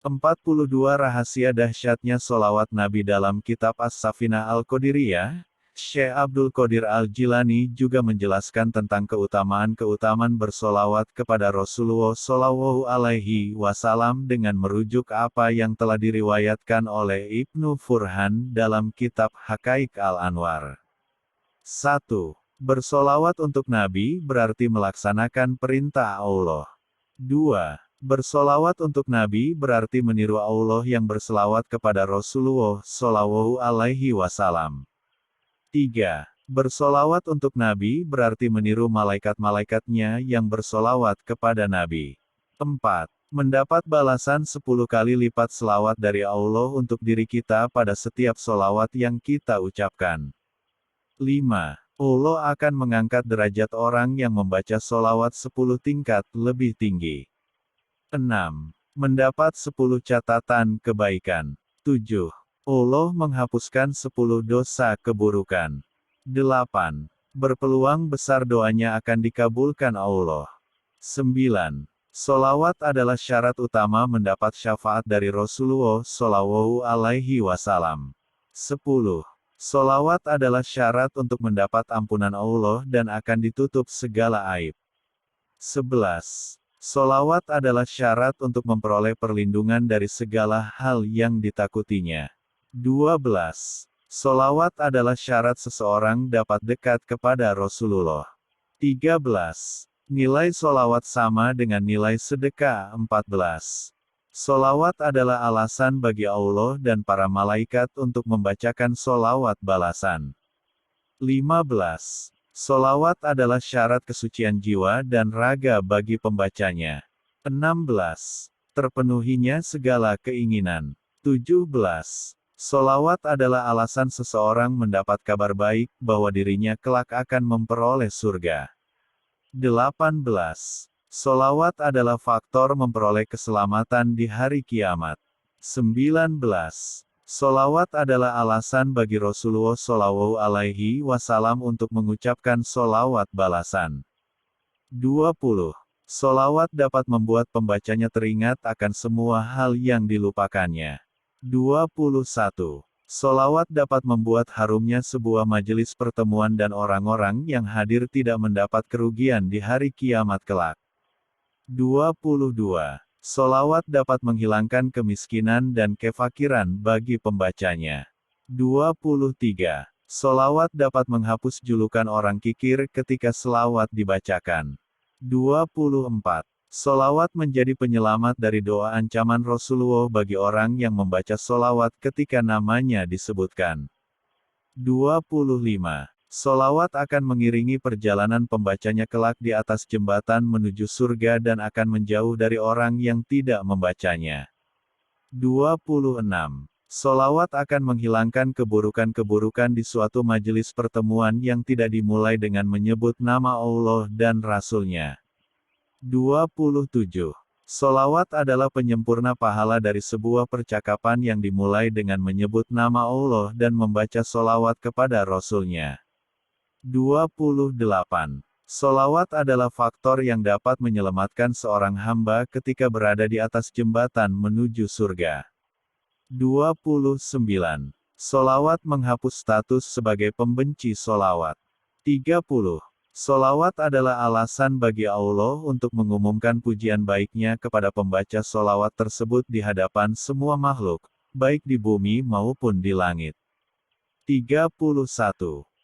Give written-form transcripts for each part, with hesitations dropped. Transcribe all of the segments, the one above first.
42 Rahasia dahsyatnya sholawat Nabi dalam kitab As-Safinah Al-Qadiriyah, Syekh Abdul Qadir Al-Jilani juga menjelaskan tentang keutamaan-keutamaan bersolawat kepada Rasulullah Shallallahu Alaihi Wasallam dengan merujuk apa yang telah diriwayatkan oleh Ibnu Furhan dalam kitab Haqaiq Al-Anwar. 1. Bersolawat untuk Nabi berarti melaksanakan perintah Allah. 2. Bersolawat untuk Nabi berarti meniru Allah yang berselawat kepada Rasulullah Shallallahu Alaihi Wasallam. 3. Bersolawat untuk Nabi berarti meniru malaikat-malaikatnya yang bersolawat kepada Nabi. 4. Mendapat balasan 10 kali lipat selawat dari Allah untuk diri kita pada setiap solawat yang kita ucapkan. 5. Allah akan mengangkat derajat orang yang membaca solawat 10 tingkat lebih tinggi. 6. Mendapat 10 catatan kebaikan. 7. Allah menghapuskan 10 dosa keburukan. 8. Berpeluang besar doanya akan dikabulkan Allah. 9. Solawat adalah syarat utama mendapat syafaat dari Rasulullah Shallallahu Alaihi Wasallam. 10. Solawat adalah syarat untuk mendapat ampunan Allah dan akan ditutup segala aib. 11. Solawat adalah syarat untuk memperoleh perlindungan dari segala hal yang ditakutinya. 12. Solawat adalah syarat seseorang dapat dekat kepada Rasulullah. 13. Nilai solawat sama dengan nilai sedekah. 14. Solawat adalah alasan bagi Allah dan para malaikat untuk membacakan solawat balasan. 15. Solawat adalah syarat kesucian jiwa dan raga bagi pembacanya. 16. Terpenuhinya segala keinginan. 17. Solawat adalah alasan seseorang mendapat kabar baik bahwa dirinya kelak akan memperoleh surga. 18. Solawat adalah faktor memperoleh keselamatan di hari kiamat. 19. Solawat adalah alasan bagi Rasulullah Shallallahu Alaihi Wasallam untuk mengucapkan solawat balasan. 20. Solawat dapat membuat pembacanya teringat akan semua hal yang dilupakannya. 21. Solawat dapat membuat harumnya sebuah majelis pertemuan dan orang-orang yang hadir tidak mendapat kerugian di hari kiamat kelak. 22. Solawat dapat menghilangkan kemiskinan dan kefakiran bagi pembacanya. 23. Solawat dapat menghapus julukan orang kikir ketika selawat dibacakan. 24. Solawat menjadi penyelamat dari doa ancaman Rasulullah bagi orang yang membaca solawat ketika namanya disebutkan. 25. Solawat akan mengiringi perjalanan pembacanya kelak di atas jembatan menuju surga dan akan menjauh dari orang yang tidak membacanya. 26. Solawat akan menghilangkan keburukan-keburukan di suatu majelis pertemuan yang tidak dimulai dengan menyebut nama Allah dan Rasul-Nya. 27. Solawat adalah penyempurna pahala dari sebuah percakapan yang dimulai dengan menyebut nama Allah dan membaca solawat kepada Rasul-Nya. 28. Solawat adalah faktor yang dapat menyelamatkan seorang hamba ketika berada di atas jembatan menuju surga. 29. Solawat menghapus status sebagai pembenci solawat. 30. Solawat adalah alasan bagi Allah untuk mengumumkan pujian baiknya kepada pembaca solawat tersebut di hadapan semua makhluk, baik di bumi maupun di langit. 31.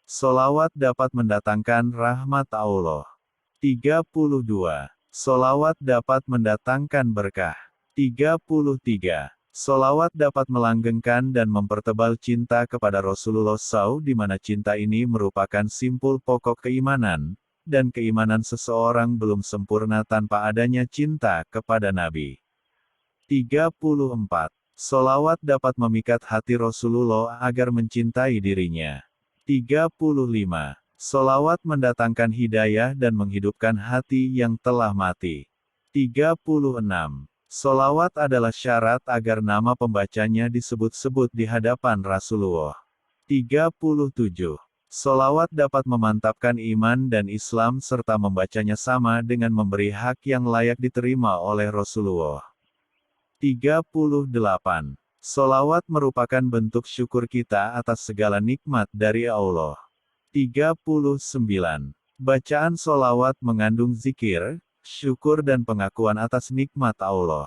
Solawat dapat mendatangkan rahmat Allah. 32. Solawat dapat mendatangkan berkah. 33. Solawat dapat melanggengkan dan mempertebal cinta kepada Rasulullah SAW di mana cinta ini merupakan simpul pokok keimanan, dan keimanan seseorang belum sempurna tanpa adanya cinta kepada Nabi. 34. Solawat dapat memikat hati Rasulullah agar mencintai dirinya. 35. Solawat mendatangkan hidayah dan menghidupkan hati yang telah mati. 36. Solawat adalah syarat agar nama pembacanya disebut-sebut di hadapan Rasulullah. 37. Solawat dapat memantapkan iman dan Islam serta membacanya sama dengan memberi hak yang layak diterima oleh Rasulullah. 38. Solawat merupakan bentuk syukur kita atas segala nikmat dari Allah. 39. Bacaan solawat mengandung zikir, syukur dan pengakuan atas nikmat Allah.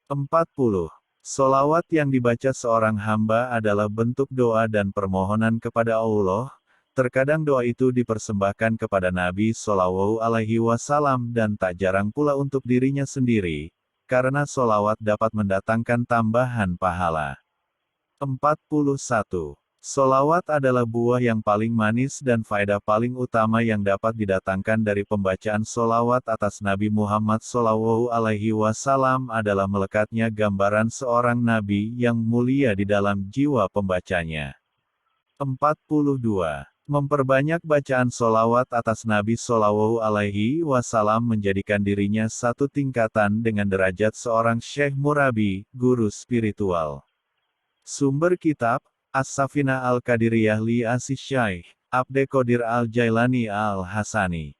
40. Solawat yang dibaca seorang hamba adalah bentuk doa dan permohonan kepada Allah. Terkadang doa itu dipersembahkan kepada Nabi Shallallahu Alaihi Wasallam dan tak jarang pula untuk dirinya sendiri, karena solawat dapat mendatangkan tambahan pahala. 41. Solawat adalah buah yang paling manis dan faedah paling utama yang dapat didatangkan dari pembacaan solawat atas Nabi Muhammad Shallallahu Alaihi Wasallam adalah melekatnya gambaran seorang Nabi yang mulia di dalam jiwa pembacanya. 42. Memperbanyak bacaan solawat atas Nabi Shallallahu Alaihi Wasallam menjadikan dirinya satu tingkatan dengan derajat seorang syekh murabi, guru spiritual. Sumber kitab, As-Safinah Al-Qadiriyah li Asy Syaikh Abd Qadir Al-Jailani Al-Hasani.